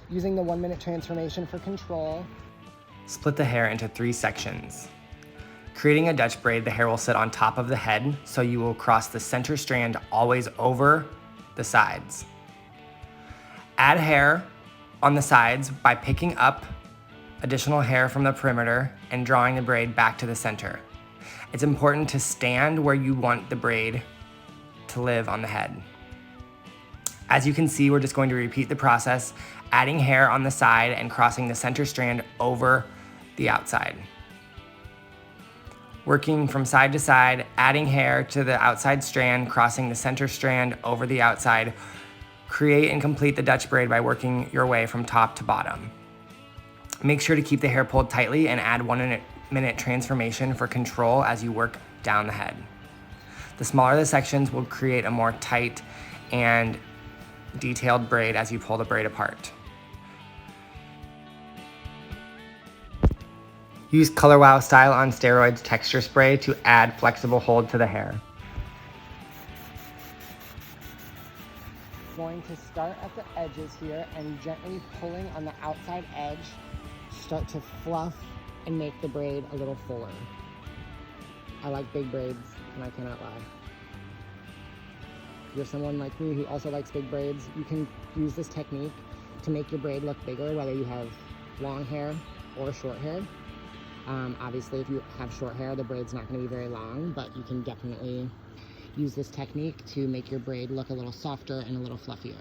Using the 1-minute transformation for control. Split the hair into 3 sections. Creating a Dutch braid, the hair will sit on top of the head, so you will cross the center strand always over the sides. Add hair on the sides by picking up additional hair from the perimeter and drawing the braid back to the center. It's important to stand where you want the braid to live on the head. As you can see, we're just going to repeat the process, adding hair on the side and crossing the center strand over the outside. Working from side to side, adding hair to the outside strand, crossing the center strand over the outside. Create and complete the Dutch braid by working your way from top to bottom. Make sure to keep the hair pulled tightly and add 1-minute transformation for control as you work down the head. The smaller the sections will create a more tight and detailed braid as you pull the braid apart. Use Color Wow Style on Steroids texture spray to add flexible hold to the hair. Going to start at the edges here and gently pulling on the outside edge, start to fluff and make the braid a little fuller. I like big braids and I cannot lie. If you're someone like me who also likes big braids, you can use this technique to make your braid look bigger, whether you have long hair or short hair. Obviously, if you have short hair, the braid's not going to be very long, but you can definitely use this technique to make your braid look a little softer and a little fluffier.